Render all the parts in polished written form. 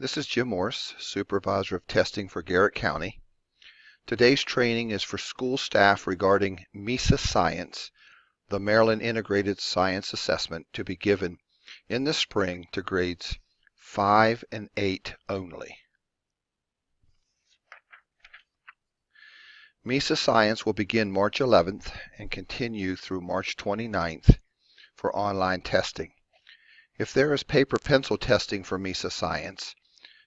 This is Jim Morse, Supervisor of Testing for Garrett County. Today's training is for school staff regarding MESA Science, the Maryland Integrated Science Assessment, to be given in the spring to grades 5 and 8 only. MESA Science will begin March 11th and continue through March 29th for online testing. If there is paper-pencil testing for MESA Science,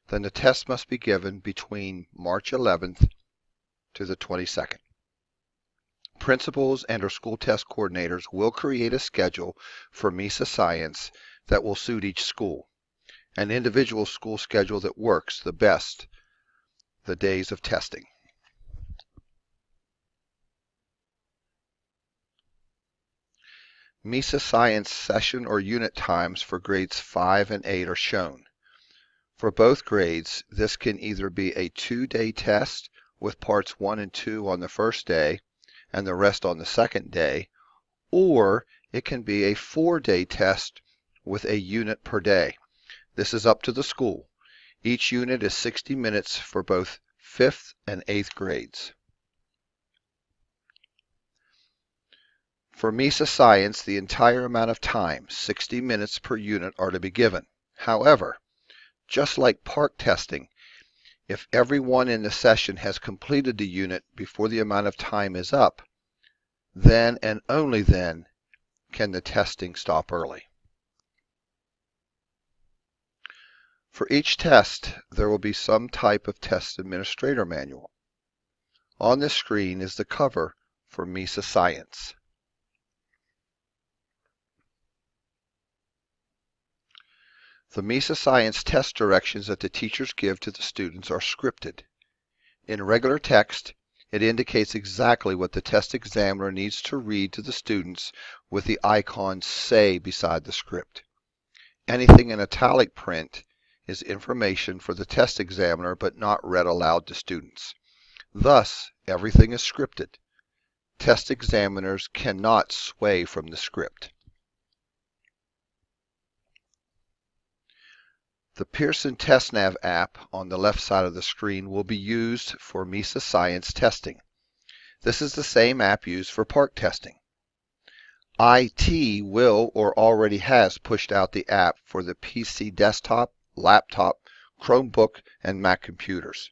then the test must be given between March 11th to the 22nd. Principals and/or school test coordinators will create a schedule for MESA Science that will suit each school, an individual school schedule that works the best the days of testing. MESA Science session or unit times for grades 5 and 8 are shown. For both grades, this can either be a 2-day test with parts 1 and 2 on the first day and the rest on the second day, or it can be a 4-day test with a unit per day. This is up to the school. Each unit is 60 minutes for both 5th and 8th grades. For MESA Science, the entire amount of time, 60 minutes per unit, are to be given. However, just like PARCC testing, if everyone in the session has completed the unit before the amount of time is up, then and only then can the testing stop early. For each test, there will be some type of test administrator manual. On this screen is the cover for MESA Science. The MESA Science test directions that the teachers give to the students are scripted. In regular text, it indicates exactly what the test examiner needs to read to the students with the icon "Say" beside the script. Anything in italic print is information for the test examiner but not read aloud to students. Thus, everything is scripted. Test examiners cannot sway from the script. The Pearson TestNav app on the left side of the screen will be used for MESA Science testing. This is the same app used for PARCC testing. IT will or already has pushed out the app for the PC desktop, laptop, Chromebook, and Mac computers.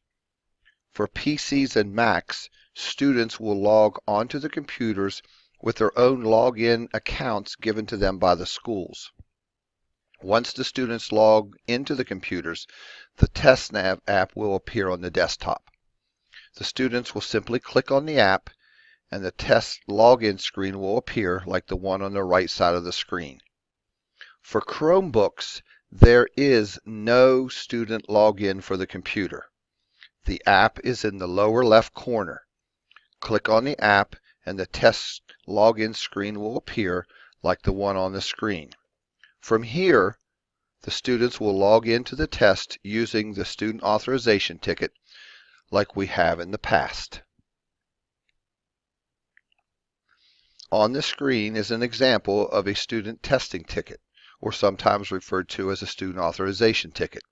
For PCs and Macs, students will log onto the computers with their own login accounts given to them by the schools. Once the students log into the computers, the TestNav app will appear on the desktop. The students will simply click on the app and the test login screen will appear like the one on the right side of the screen. For Chromebooks, there is no student login for the computer. The app is in the lower left corner. Click on the app and the test login screen will appear like the one on the screen. From here, the students will log into the test using the student authorization ticket like we have in the past. On the screen is an example of a student testing ticket, or sometimes referred to as a student authorization ticket.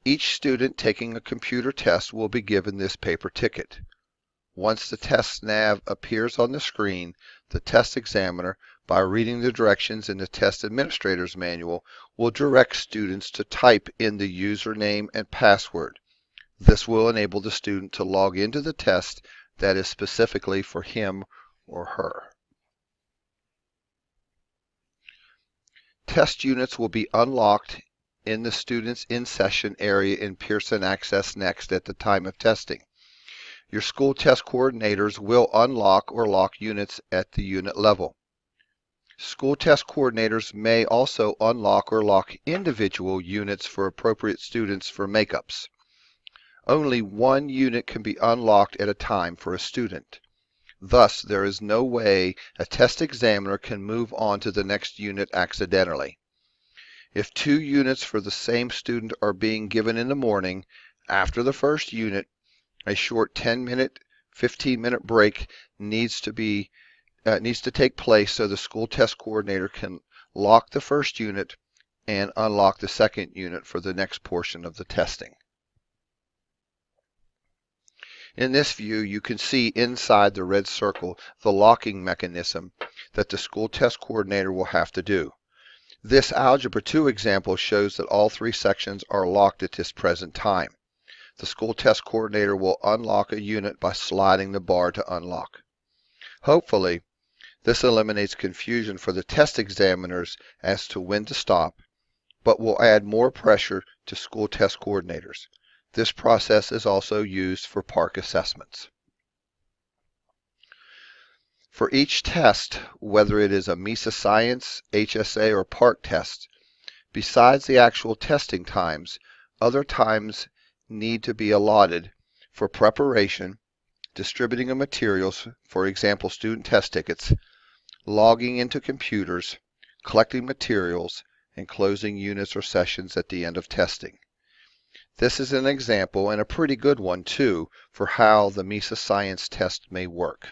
Each student taking a computer test will be given this paper ticket. Once the TestNav appears on the screen, the test examiner, by reading the directions in the test administrator's manual, will direct students to type in the username and password. This will enable the student to log into the test that is specifically for him or her. Test units will be unlocked in the students in session area in Pearson Access Next at the time of testing. Your school test coordinators will unlock or lock units at the unit level. School test coordinators may also unlock or lock individual units for appropriate students for makeups. Only one unit can be unlocked at a time for a student. Thus, there is no way a test examiner can move on to the next unit accidentally. If 2 units for the same student are being given in the morning, after the first unit, a short 10-minute, 15-minute break needs to take place so the school test coordinator can lock the first unit and unlock the second unit for the next portion of the testing. In this view, you can see inside the red circle the locking mechanism that the school test coordinator will have to do. This Algebra 2 example shows that all three sections are locked at this present time. The school test coordinator will unlock a unit by sliding the bar to unlock. Hopefully, this eliminates confusion for the test examiners as to when to stop, but will add more pressure to school test coordinators. This process is also used for PARCC assessments. For each test, whether it is a MISA Science, HSA, or PARCC test, besides the actual testing times, other times need to be allotted for preparation, distributing of materials, for example, student test tickets, logging into computers, collecting materials, and closing units or sessions at the end of testing. This is an example, and a pretty good one too, for how the MISA Science test may work.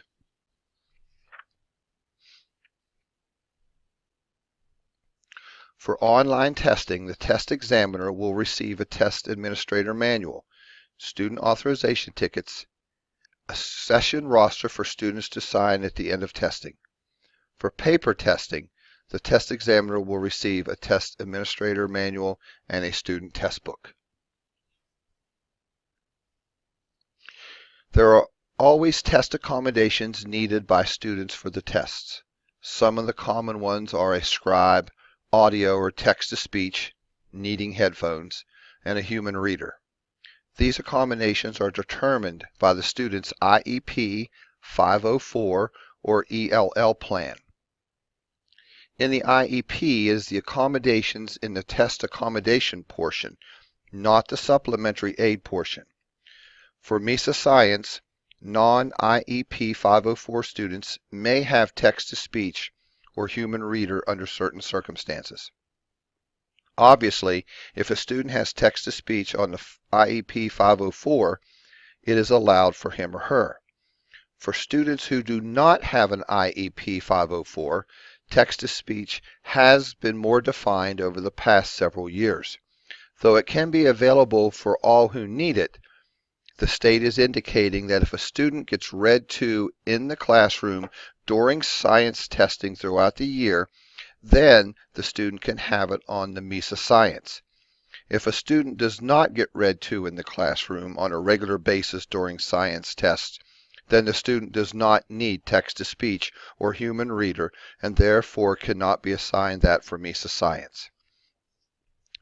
For online testing, the test examiner will receive a test administrator manual, student authorization tickets, a session roster for students to sign at the end of testing. For paper testing, the test examiner will receive a test administrator manual and a student test book. There are always test accommodations needed by students for the tests. Some of the common ones are a scribe, audio or text-to-speech, needing headphones, and a human reader. These accommodations are determined by the student's IEP 504 or ELL plan. In the IEP is the accommodations in the test accommodation portion, not the supplementary aid portion. For MISA Science, non-IEP 504 students may have text-to-speech or human reader under certain circumstances. Obviously, if a student has text-to-speech on the IEP 504, it is allowed for him or her. For students who do not have an IEP 504, text-to-speech has been more defined over the past several years. Though it can be available for all who need it, the state is indicating that if a student gets read to in the classroom during science testing throughout the year, then the student can have it on the MISA Science. If a student does not get read to in the classroom on a regular basis during science tests, then the student does not need text-to-speech or human reader and therefore cannot be assigned that for MISA Science.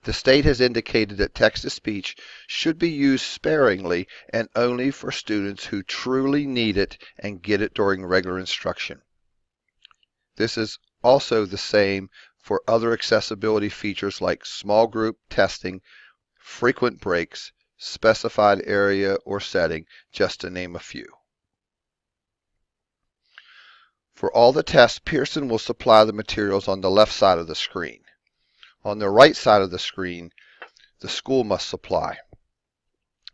The state has indicated that text-to-speech should be used sparingly and only for students who truly need it and get it during regular instruction. This is also the same for other accessibility features like small group testing, frequent breaks, specified area or setting, just to name a few. For all the tests, Pearson will supply the materials on the left side of the screen. On the right side of the screen, the school must supply.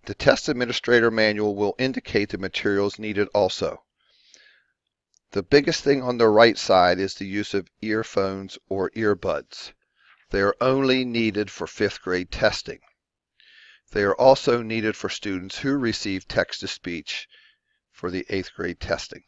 The test administrator manual will indicate the materials needed also. The biggest thing on the right side is the use of earphones or earbuds. They are only needed for 5th grade testing. They are also needed for students who receive text-to-speech for the 8th grade testing.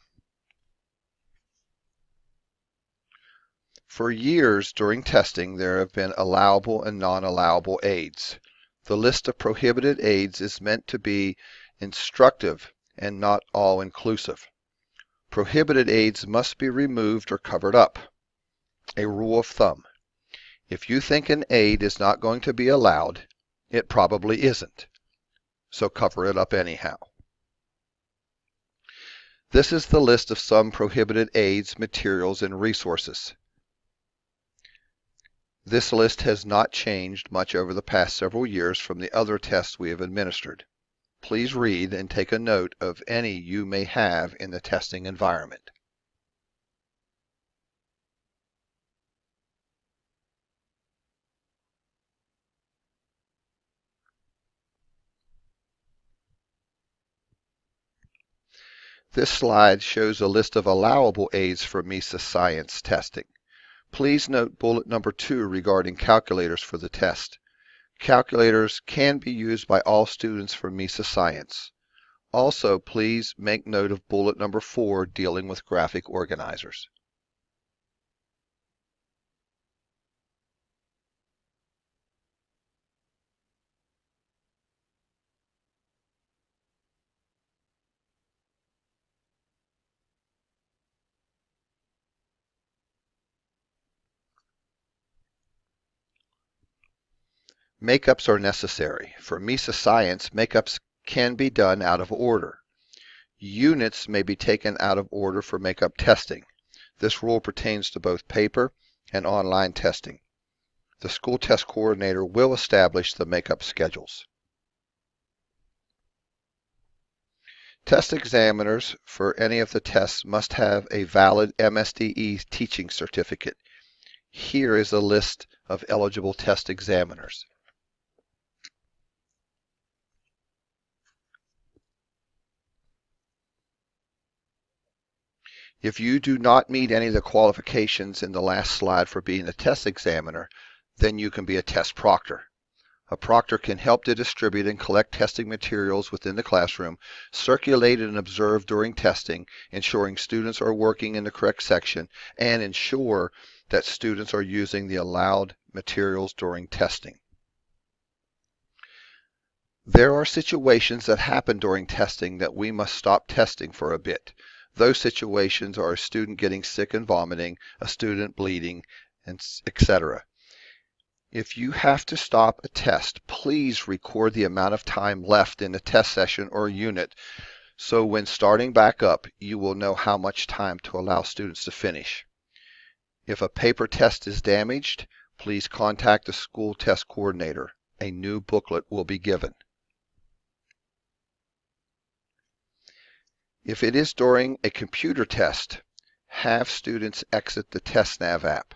For years during testing, there have been allowable and non-allowable aids. The list of prohibited aids is meant to be instructive and not all-inclusive. Prohibited aids must be removed or covered up. A rule of thumb: if you think an aid is not going to be allowed, it probably isn't. So cover it up anyhow. This is the list of some prohibited aids, materials, and resources. This list has not changed much over the past several years from the other tests we have administered. Please read and take a note of any you may have in the testing environment. This slide shows a list of allowable aids for MISA Science testing. Please note bullet number 2 regarding calculators for the test. Calculators can be used by all students for MISA Science. Also, please make note of bullet number 4 dealing with graphic organizers. Makeups are necessary. For MISA Science, makeups can be done out of order. Units may be taken out of order for makeup testing. This rule pertains to both paper and online testing. The school test coordinator will establish the makeup schedules. Test examiners for any of the tests must have a valid MSDE teaching certificate. Here is a list of eligible test examiners. If you do not meet any of the qualifications in the last slide for being a test examiner, then you can be a test proctor. A proctor can help to distribute and collect testing materials within the classroom, circulate and observe during testing, ensuring students are working in the correct section, and ensure that students are using the allowed materials during testing. There are situations that happen during testing that we must stop testing for a bit. Those situations are a student getting sick and vomiting, a student bleeding, etc. If you have to stop a test, please record the amount of time left in the test session or unit, so when starting back up, you will know how much time to allow students to finish. If a paper test is damaged, please contact the school test coordinator. A new booklet will be given. If it is during a computer test, have students exit the TestNav app.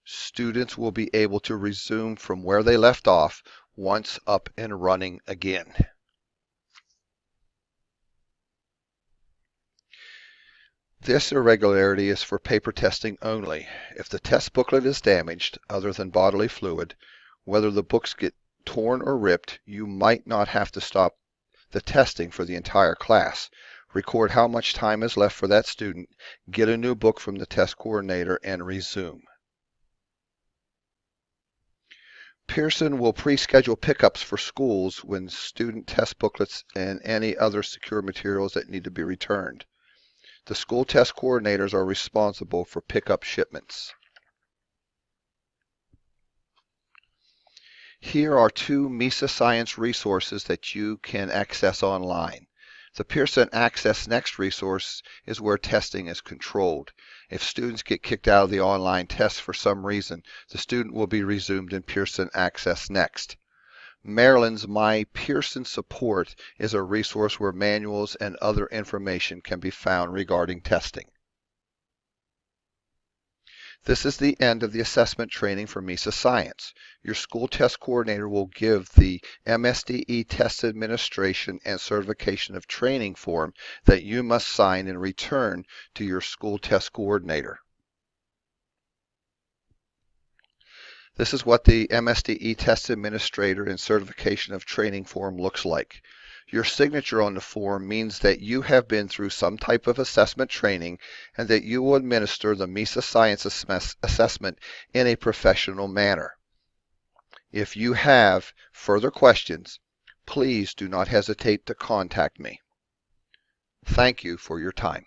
Students will be able to resume from where they left off once up and running again. This irregularity is for paper testing only. If the test booklet is damaged, other than bodily fluid, whether the books get torn or ripped, you might not have to stop the testing for the entire class. Record how much time is left for that student, get a new book from the test coordinator, and resume. Pearson will pre-schedule pickups for schools when student test booklets and any other secure materials that need to be returned. The school test coordinators are responsible for pickup shipments. Here are 2 MISA Science resources that you can access online. The Pearson Access Next resource is where testing is controlled. If students get kicked out of the online test for some reason, the student will be resumed in Pearson Access Next. Maryland's My Pearson Support is a resource where manuals and other information can be found regarding testing. This is the end of the assessment training for MISA Science. Your school test coordinator will give the MSDE Test Administration and Certification of Training form that you must sign and return to your school test coordinator. This is what the MSDE Test Administrator and Certification of Training form looks like. Your signature on the form means that you have been through some type of assessment training and that you will administer the MISA Science assessment in a professional manner. If you have further questions, please do not hesitate to contact me. Thank you for your time.